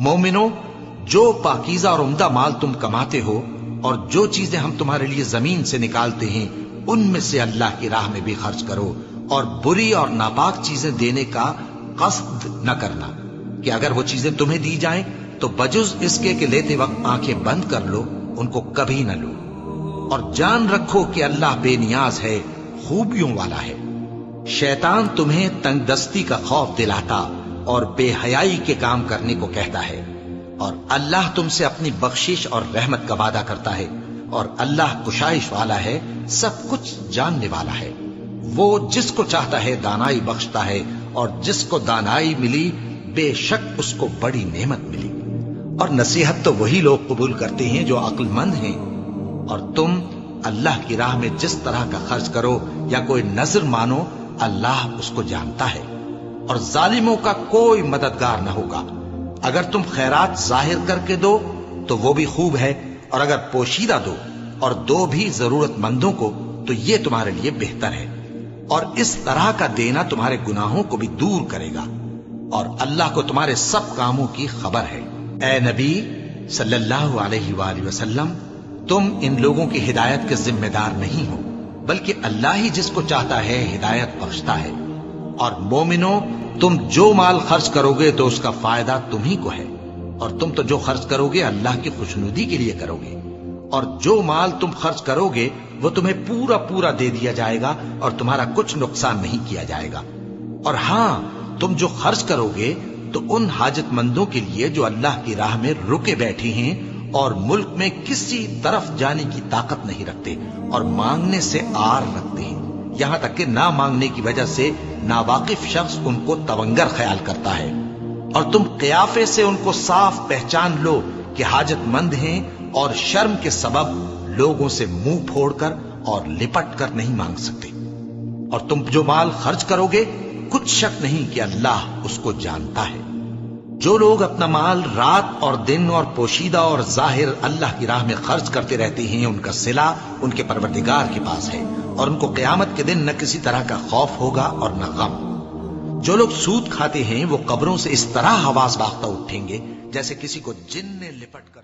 مومنو، جو پاکیزہ اور عمدہ مال تم کماتے ہو اور جو چیزیں ہم تمہارے لیے زمین سے نکالتے ہیں ان میں سے اللہ کی راہ میں بھی خرچ کرو، اور بری اور ناپاک چیزیں دینے کا قصد نہ کرنا کہ اگر وہ چیزیں تمہیں دی جائیں تو بجز اس کے کہ لیتے وقت آنکھیں بند کر لو، ان کو کبھی نہ لو، اور جان رکھو کہ اللہ بے نیاز ہے، خوبیوں والا ہے۔ شیطان تمہیں تنگ دستی کا خوف دلاتا اور بے حیائی کے کام کرنے کو کہتا ہے، اور اللہ تم سے اپنی بخشش اور رحمت کا وعدہ کرتا ہے، اور اللہ کشائش والا ہے، سب کچھ جاننے والا ہے۔ وہ جس کو چاہتا ہے دانائی بخشتا ہے، اور جس کو دانائی ملی بے شک اس کو بڑی نعمت ملی۔ اور نصیحت تو وہی لوگ قبول کرتے ہیں جو عقل مند ہیں، اور تم اللہ کی راہ میں جس طرح کا خرچ کرو یا کوئی نذر مانو، اللہ اس کو جانتا ہے، اور ظالموں کا کوئی مددگار نہ ہوگا۔ اگر تم خیرات ظاہر کر کے دو تو وہ بھی خوب ہے، اور اگر پوشیدہ دو اور دو بھی ضرورت مندوں کو تو یہ تمہارے لیے بہتر ہے، اور اس طرح کا دینا تمہارے گناہوں کو بھی دور کرے گا، اور اللہ کو تمہارے سب کاموں کی خبر ہے۔ اے نبی صلی اللہ علیہ وآلہ وسلم، تم ان لوگوں کی ہدایت کے ذمہ دار نہیں ہو، بلکہ اللہ ہی جس کو چاہتا ہے ہدایت بخشتا ہے۔ اور مومنو، تم جو مال خرچ کرو گے تو اس کا فائدہ تمہیں کو ہے، اور تم تو جو خرچ کرو گے اللہ کی خوشنودی کے لیے کرو گے، اور جو مال تم خرچ کرو گے وہ تمہیں پورا پورا دے دیا جائے گا، اور تمہارا کچھ نقصان نہیں کیا جائے گا۔ اور ہاں، تم جو خرچ کرو گے تو ان حاجت مندوں کے لیے جو اللہ کی راہ میں رکے بیٹھے ہیں اور ملک میں کسی طرف جانے کی طاقت نہیں رکھتے اور مانگنے سے آر رکھتے ہیں، یہاں تک کہ نہ مانگنے کی وجہ سے ناواقف شخص ان کو تونگر خیال کرتا ہے، اور تم قیافے سے ان کو صاف پہچان لو کہ حاجت مند ہیں، اور شرم کے سبب لوگوں سے منہ پھوڑ کر اور لپٹ کر نہیں مانگ سکتے۔ اور تم جو مال خرچ کرو گے کچھ شک نہیں کہ اللہ اس کو جانتا ہے۔ جو لوگ اپنا مال رات اور دن اور پوشیدہ اور ظاہر اللہ کی راہ میں خرچ کرتے رہتے ہیں، ان کا صلہ ان کے پروردگار کے پاس ہے، اور ان کو قیامت کے دن نہ کسی طرح کا خوف ہوگا اور نہ غم۔ جو لوگ سود کھاتے ہیں وہ قبروں سے اس طرح حواس باختہ اٹھیں گے جیسے کسی کو جن نے لپٹ کر